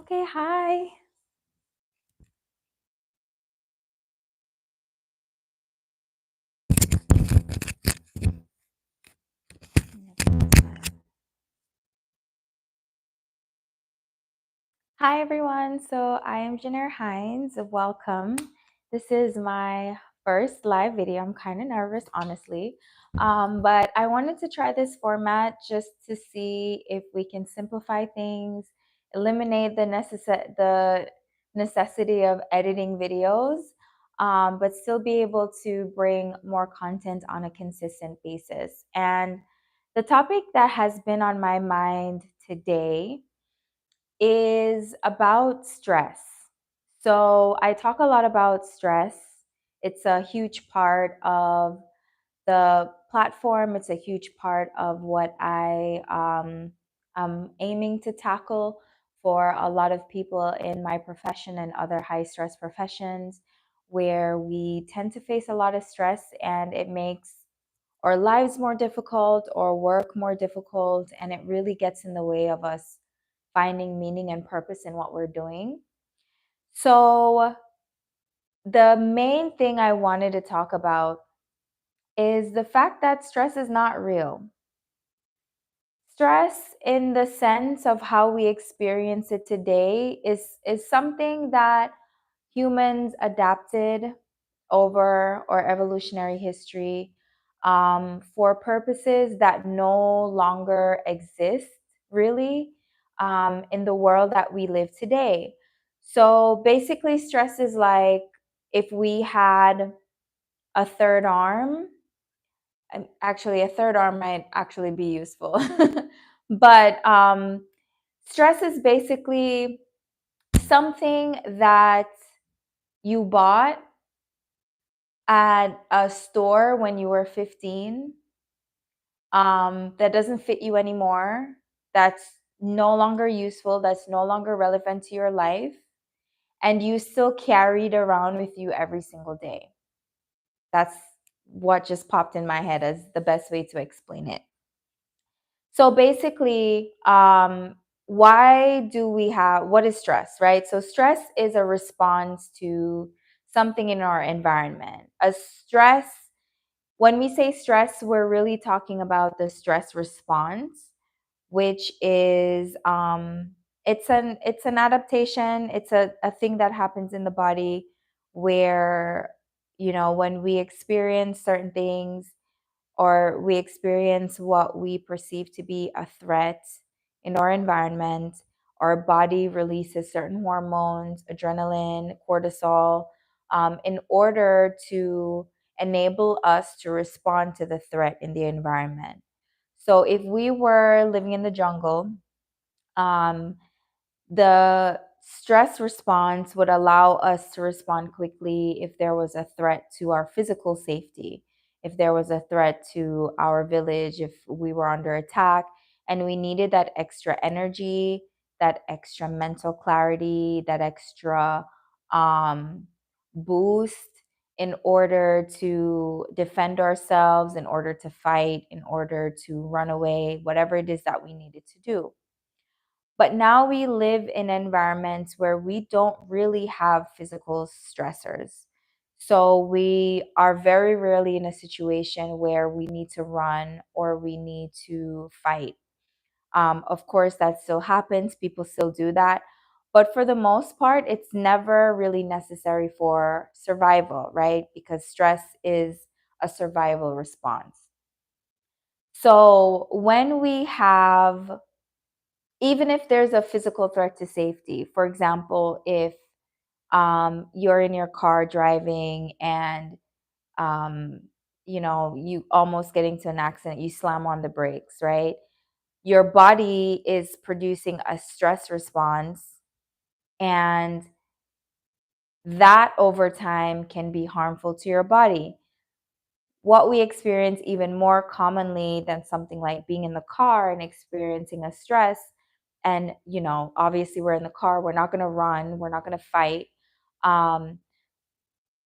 Okay, hi. Hi, everyone. So I am Jenner Hines. Welcome. This is my first live video. I'm kind of nervous, honestly. But I wanted to try this format just to see if we can simplify things, eliminate the necessity of editing videos, but still be able to bring more content on a consistent basis. And the topic that has been on my mind today is about stress. So I talk a lot about stress. It's a huge part of the platform. It's a huge part of what am aiming to tackle for a lot of people in my profession and other high stress professions, where we tend to face a lot of stress and it makes our lives more difficult or work more difficult, and it really gets in the way of us finding meaning and purpose in what we're doing. So, the main thing I wanted to talk about is the fact that stress is not real. Stress, in the sense of how we experience it today, is something that humans adapted over our evolutionary history for purposes that no longer exist, really, in the world that we live today. So basically, stress is like if we had a third arm. And actually, a third arm might actually be useful. But stress is basically something that you bought at a store when you were 15, that doesn't fit you anymore, that's no longer useful, that's no longer relevant to your life, and you still carry it around with you every single day. That's what just popped in my head as the best way to explain it. So basically, why do we have what is stress, right? So stress is a response to something in our environment. When we say stress, we're really talking about the stress response, which is it's an adaptation. It's a thing that happens in the body where, when we experience certain things, or we experience what we perceive to be a threat in our environment, our body releases certain hormones, adrenaline, cortisol, in order to enable us to respond to the threat in the environment. So if we were living in the jungle, um, the stress response would allow us to respond quickly if there was a threat to our physical safety, if there was a threat to our village, if we were under attack, and we needed that extra energy, that extra mental clarity, that extra um, boost in order to defend ourselves, in order to fight, in order to run away, whatever it is that we needed to do. But now we live in environments where we don't really have physical stressors. So we are very rarely in a situation where we need to run or we need to fight. Of course, that still happens. People still do that. But for the most part, it's never really necessary for survival, right? Because stress is a survival response. So when we have even if there's a physical threat to safety, for example, if you're in your car driving and you almost get into an accident, you slam on the brakes, right? Your body is producing a stress response, and that over time can be harmful to your body. What we experience even more commonly than something like being in the car and experiencing a stress, and obviously we're in the car, we're not going to run, we're not going to fight. Um,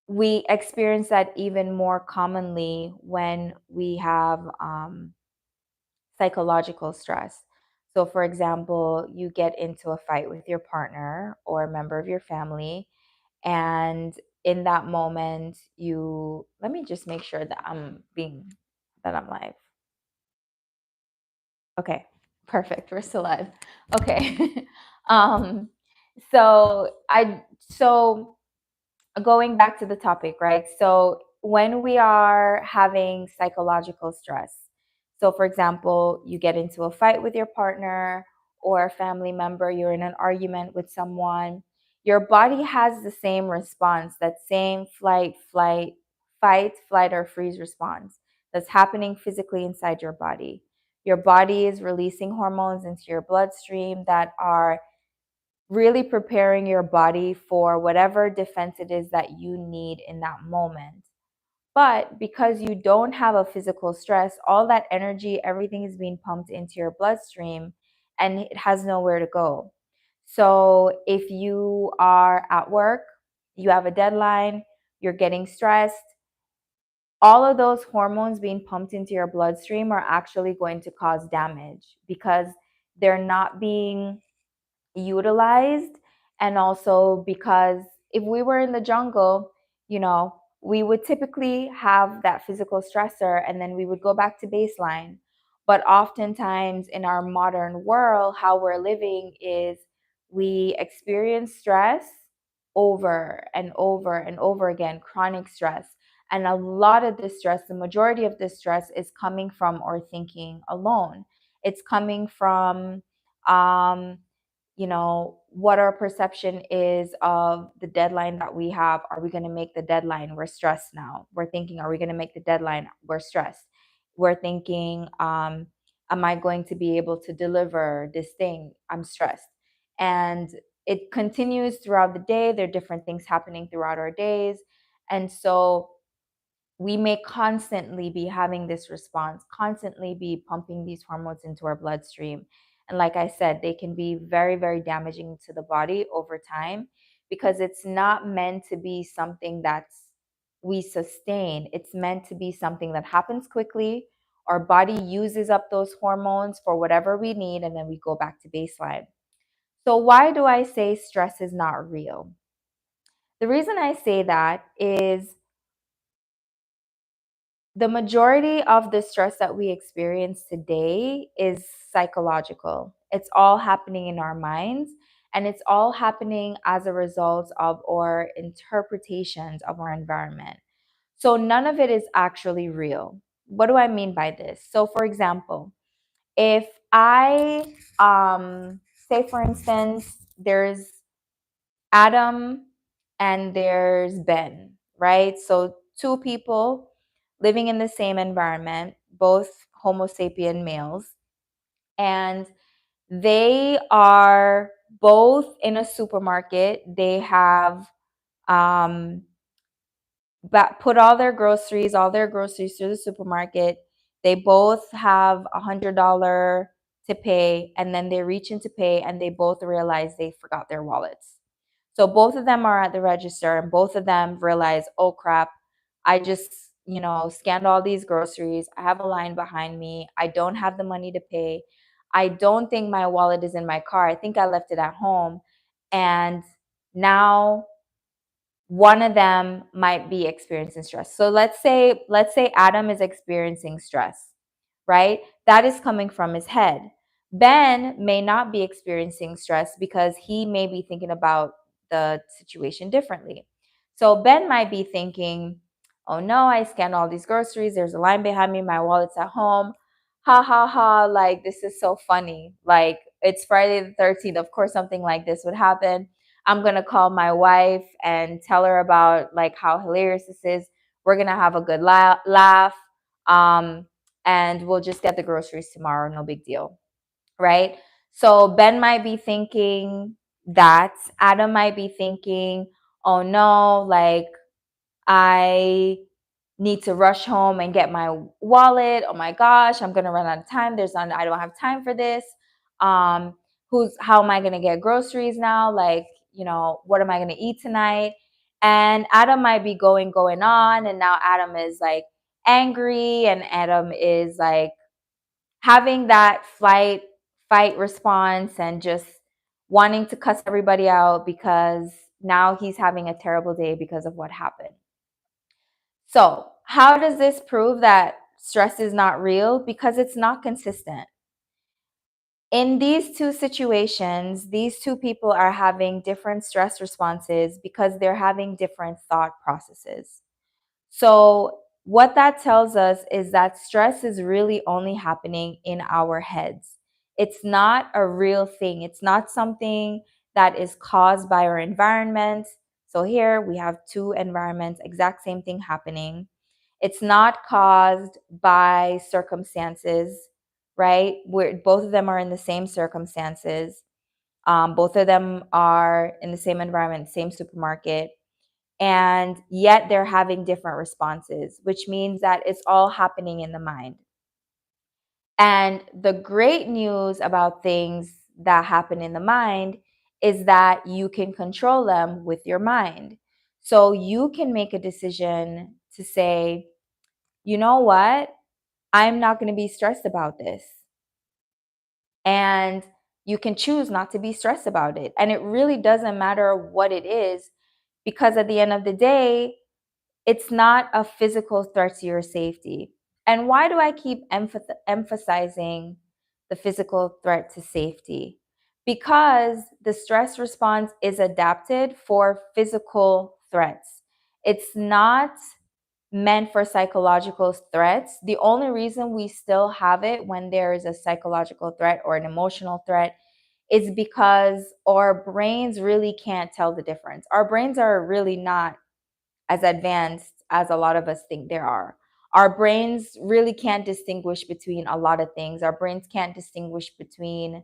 we experience that even more commonly when we have psychological stress. So, for example, you get into a fight with your partner or a member of your family, and in that moment, let me just make sure that I'm live. Okay, perfect. We're still live. Okay. um, so I so going back to the topic, right? So when we are having psychological stress, so for example, you get into a fight with your partner or a family member, you're in an argument with someone, your body has the same response, that same fight, flight, or freeze response that's happening physically inside your body. Your body is releasing hormones into your bloodstream that are really preparing your body for whatever defense it is that you need in that moment. But because you don't have a physical stress, all that energy, everything is being pumped into your bloodstream and it has nowhere to go. So if you are at work, you have a deadline, you're getting stressed, all of those hormones being pumped into your bloodstream are actually going to cause damage because they're not being utilized. And also because if we were in the jungle, we would typically have that physical stressor and then we would go back to baseline. But oftentimes in our modern world, how we're living is we experience stress over and over and over again, chronic stress. And a lot of this stress, the majority of this stress, is coming from our thinking alone. It's coming from um, what our perception is of the deadline that we have. Are we going to make the deadline? We're stressed now. We're thinking, are we going to make the deadline? We're stressed. We're thinking, am I going to be able to deliver this thing? I'm stressed. And it continues throughout the day. There are different things happening throughout our days. And so we may constantly be having this response, constantly be pumping these hormones into our bloodstream. And like I said, they can be very, very damaging to the body over time because it's not meant to be something that's we sustain. It's meant to be something that happens quickly. Our body uses up those hormones for whatever we need, and then we go back to baseline. So, why do I say stress is not real? The reason I say that is the majority of the stress that we experience today is psychological. It's all happening in our minds, and it's all happening as a result of our interpretations of our environment. So none of it is actually real. What do I mean by this? So, for example, if I say, for instance, there's Adam and there's Ben, right? So two people living in the same environment, both Homo sapien males, and they are both in a supermarket. They have um, put all their groceries through the supermarket. They both have $100 to pay, and then they reach in to pay, and they both realize they forgot their wallets. So both of them are at the register, and both of them realize, oh crap, I just scanned all these groceries. I have a line behind me. I don't have the money to pay. I don't think my wallet is in my car. I think I left it at home, and now one of them might be experiencing stress. So let's say Adam is experiencing stress, right? That is coming from his head. Ben may not be experiencing stress because he may be thinking about the situation differently. So Ben might be thinking, "Oh no, I scanned all these groceries. There's a line behind me. My wallet's at home. Ha ha ha, like this is so funny. Like it's Friday the 13th. Of course something like this would happen. I'm going to call my wife and tell her about like how hilarious this is. We're going to have a good laugh. And we'll just get the groceries tomorrow. No big deal. Right? So Ben might be thinking that. Adam might be thinking, oh no, like I need to rush home and get my wallet. Oh my gosh, I'm gonna run out of time. I don't have time for this. How am I gonna get groceries now? Like, what am I gonna eat tonight? And Adam might be going on, and now Adam is like angry, and Adam is like having that fight response and just wanting to cuss everybody out because now he's having a terrible day because of what happened. So, how does this prove that stress is not real? Because it's not consistent. In these two situations, these two people are having different stress responses because they're having different thought processes. So, what that tells us is that stress is really only happening in our heads. It's not a real thing, it's not something that is caused by our environment. So, here we have two environments, exact same thing happening. It's not caused by circumstances, right? Where both of them are in the same circumstances. Both of them are in the same environment, same supermarket, and yet they're having different responses, which means that it's all happening in the mind. And the great news about things that happen in the mind is that you can control them with your mind. So you can make a decision to say, you know what? I'm not going to be stressed about this. And you can choose not to be stressed about it. And it really doesn't matter what it is, because at the end of the day, it's not a physical threat to your safety. And why do I keep emphasizing the physical threat to safety? Because the stress response is adapted for physical threats. It's not meant for psychological threats. The only reason we still have it when there is a psychological threat or an emotional threat is because our brains really can't tell the difference. Our brains are really not as advanced as a lot of us think there are. Our brains really can't distinguish between a lot of things. Our brains can't distinguish between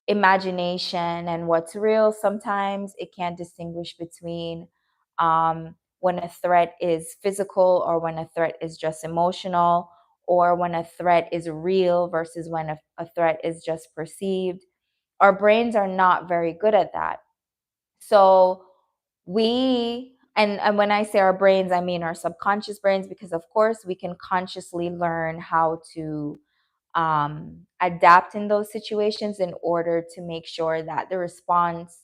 imagination and what's real. Sometimes it can't distinguish between when a threat is physical or when a threat is just emotional, or when a threat is real versus when a threat is just perceived. Our brains are not very good at that. So and when I say our brains, I mean our subconscious brains, because of course we can consciously learn how to adapt in those situations in order to make sure that the response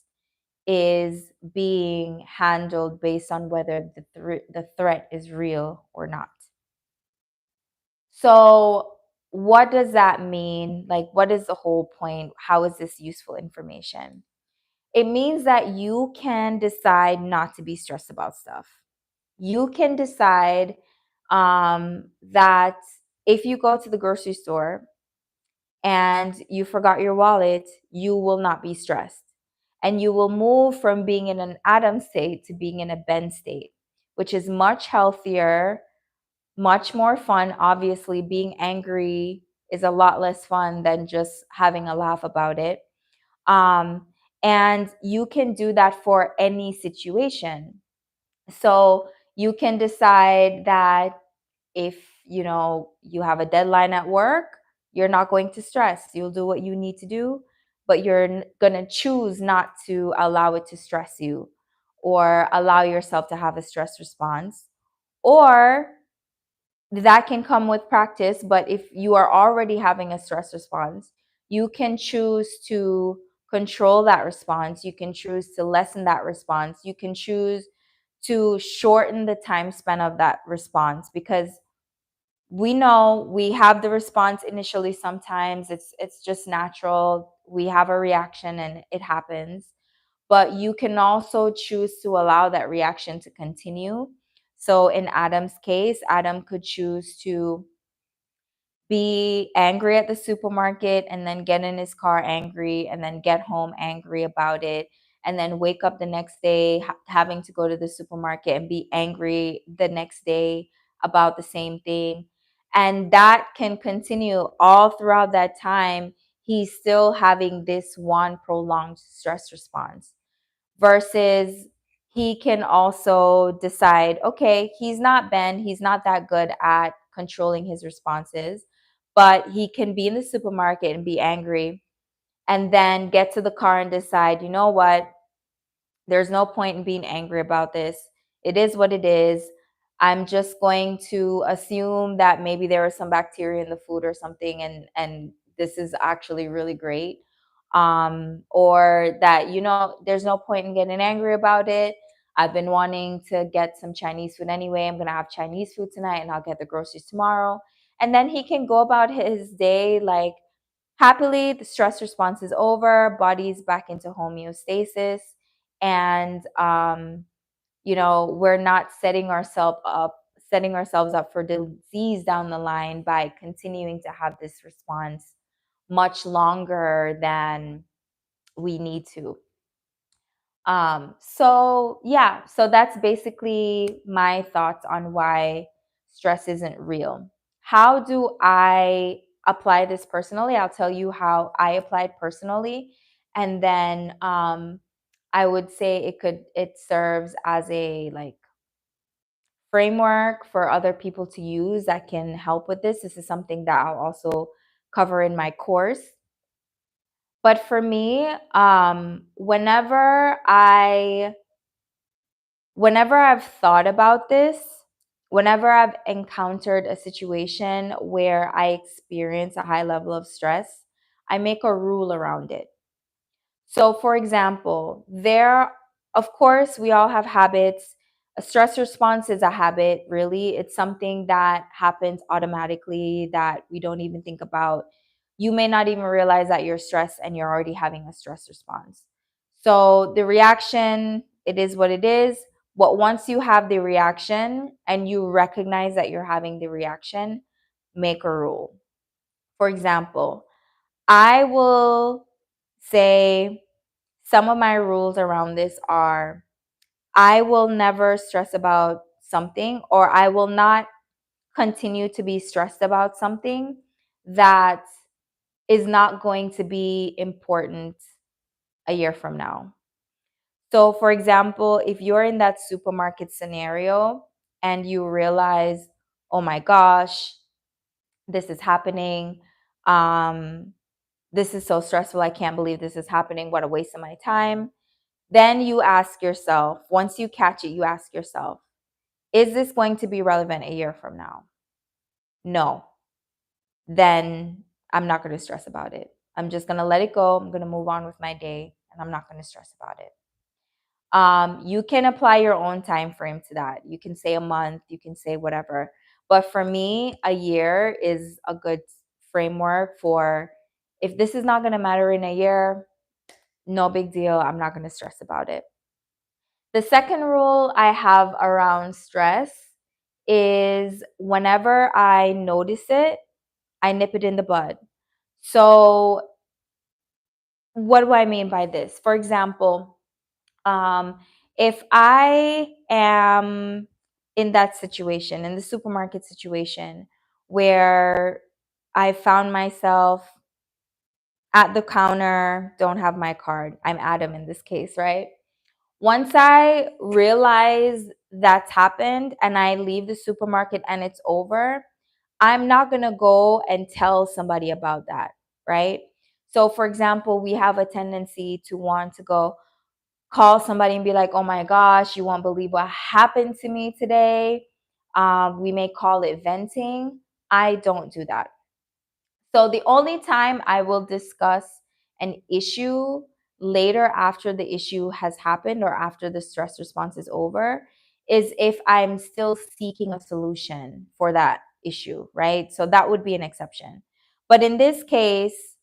is being handled based on whether the threat is real or not. So, what does that mean? Like, what is the whole point? How is this useful information? It means that you can decide not to be stressed about stuff. You can decide that if you go to the grocery store and you forgot your wallet, you will not be stressed. And you will move from being in an Adam state to being in a Ben state, which is much healthier, much more fun. Obviously, being angry is a lot less fun than just having a laugh about it. Um, and you can do that for any situation. So you can decide that if you have a deadline at work, you're not going to stress. You'll do what you need to do, but you're going to choose not to allow it to stress you or allow yourself to have a stress response. Or that can come with practice, but if you are already having a stress response, you can choose to control that response. You can choose to lessen that response. You can choose to shorten the time span of that response, because we know we have the response initially. Sometimes it's just natural. We have a reaction and it happens. But you can also choose to allow that reaction to continue. So in Adam's case, Adam could choose to be angry at the supermarket and then get in his car angry and then get home angry about it, and then wake up the next day having to go to the supermarket and be angry the next day about the same thing. And that can continue all throughout that time. He's still having this one prolonged stress response, versus he can also decide, okay, he's not Ben, he's not that good at controlling his responses, but he can be in the supermarket and be angry and then get to the car and decide, you know what, there's no point in being angry about this. It is what it is. I'm just going to assume that maybe there was some bacteria in the food or something, and this is actually really great. Or that, there's no point in getting angry about it. I've been wanting to get some Chinese food anyway. I'm going to have Chinese food tonight and I'll get the groceries tomorrow. And then he can go about his day like happily. The stress response is over, body's back into homeostasis. And, we're not setting ourselves up for disease down the line by continuing to have this response much longer than we need to. So that's basically my thoughts on why stress isn't real. How do I apply this personally? I'll tell you how I applied personally, and then I would say it serves as a like framework for other people to use that can help with this. This is something that I'll also cover in my course. But for me, whenever I've thought about this, whenever I've encountered a situation where I experience a high level of stress, I make a rule around it. So, for example, of course, we all have habits. A stress response is a habit, really. It's something that happens automatically that we don't even think about. You may not even realize that you're stressed and you're already having a stress response. So, the reaction, it is what it is. But once you have the reaction and you recognize that you're having the reaction, make a rule. For example, I will say some of my rules around this are I will never stress about something, or I will not continue to be stressed about something that is not going to be important a year from now. So, for example, if you're in that supermarket scenario and you realize, oh my gosh, this is happening. Um, this is so stressful. I can't believe this is happening. What a waste of my time. Then you ask yourself, once you catch it, you ask yourself, is this going to be relevant a year from now? No. Then I'm not going to stress about it. I'm just going to let it go. I'm going to move on with my day and I'm not going to stress about it. You can apply your own time frame to that. You can say a month, you can say whatever. But for me, a year is a good framework for if this is not going to matter in a year, no big deal. I'm not going to stress about it. The second rule I have around stress is whenever I notice it, I nip it in the bud. So, what do I mean by this? For example, if I am in that situation, in the supermarket situation, where I found myself at the counter, don't have my card, I'm Adam in this case, right? Once I realize that's happened and I leave the supermarket and it's over, I'm not going to go and tell somebody about that, right? So, for example, we have a tendency to want to go call somebody and be like, oh my gosh, you won't believe what happened to me today. We may call it venting. I don't do that. So the only time I will discuss an issue later after the issue has happened or after the stress response is over is if I'm still seeking a solution for that issue, right? So that would be an exception. But in this case,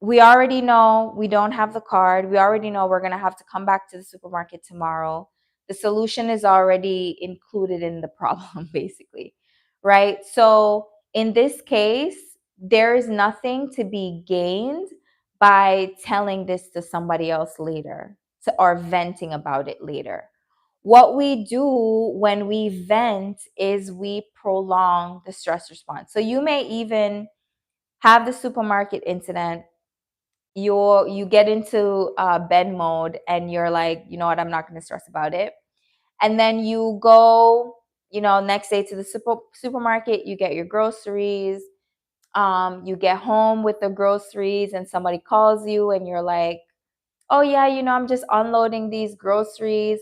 we already know we don't have the card. We already know we're going to have to come back to the supermarket tomorrow. The solution is already included in the problem, basically, right? So in this case, there is nothing to be gained by telling this to somebody else later or venting about it later. What we do when we vent is we prolong the stress response. So you may even have the supermarket incident, you get into bed mode and you're like, you know what, I'm not going to stress about it. And then you go, next day to the supermarket, you get your groceries. You get home with the groceries and somebody calls you and you're like, oh yeah, I'm just unloading these groceries.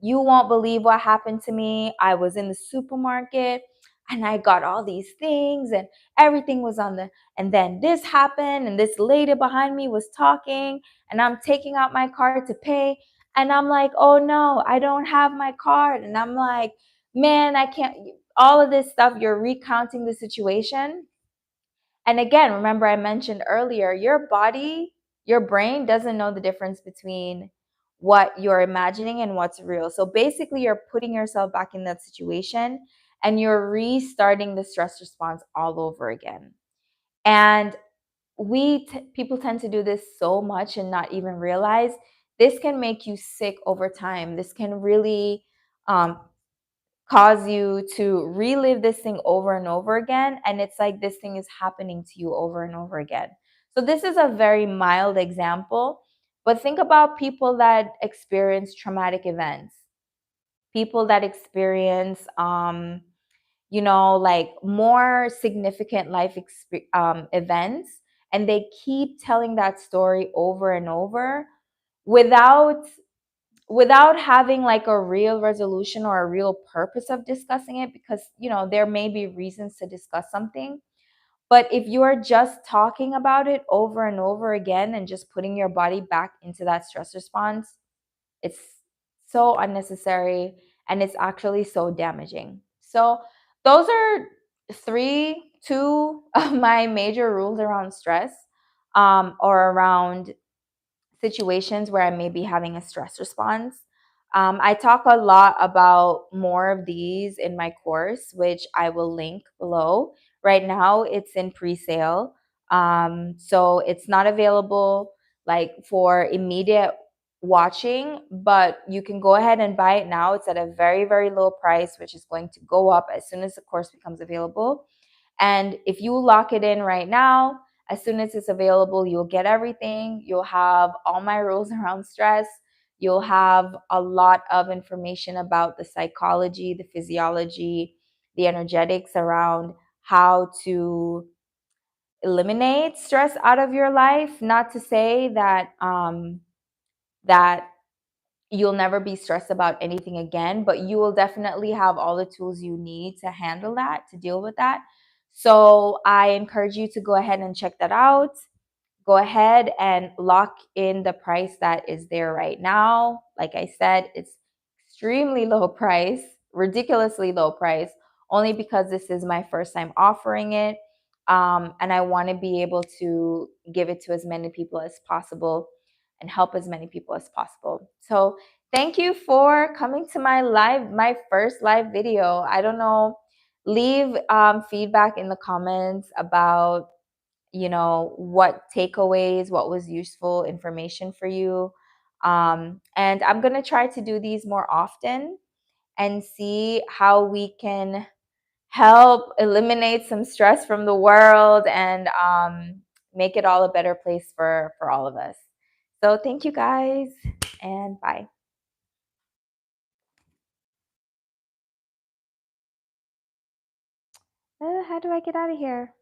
You won't believe what happened to me. I was in the supermarket. and I got all these things and everything was on the, and then this happened and this lady behind me was talking and I'm taking out my card to pay. And I'm like, oh no, I don't have my card. And I'm like, man, I can't, all of this stuff, you're recounting the situation. And again, remember I mentioned earlier, your body, your brain doesn't know the difference between what you're imagining and what's real. So basically, you're putting yourself back in that situation and you're restarting the stress response all over again. And people tend to do this so much and not even realize this can make you sick over time. This can really cause you to relive this thing over and over again. And it's like this thing is happening to you over and over again. So, this is a very mild example, but think about people that experience traumatic events, people that experience, like more significant events, and they keep telling that story over and over without having like a real resolution or a real purpose of discussing it, because there may be reasons to discuss something. But if you are just talking about it over and over again and just putting your body back into that stress response, it's so unnecessary and it's actually so damaging. So those are two of my major rules around stress, or around situations where I may be having a stress response. I talk a lot about more of these in my course, which I will link below. Right now, it's in pre-sale. So it's not available like for immediate watching, but you can go ahead and buy it now. It's at a very, very low price, which is going to go up as soon as the course becomes available. And if you lock it in right now, as soon as it's available, you'll get everything. You'll have all my rules around stress. You'll have a lot of information about the psychology, the physiology, the energetics around how to eliminate stress out of your life. Not to say that that you'll never be stressed about anything again, but you will definitely have all the tools you need to handle that, to deal with that. So I encourage you to go ahead and check that out. Go ahead and lock in the price that is there right now. Like I said, it's extremely low price, ridiculously low price, only because this is my first time offering it. And I want to be able to give it to as many people as possible and help as many people as possible. So thank you for coming to my first live video. I don't know, leave feedback in the comments about what takeaways, what was useful information for you. And I'm going to try to do these more often and see how we can help eliminate some stress from the world and make it all a better place for all of us. So thank you guys, and bye. How do I get out of here?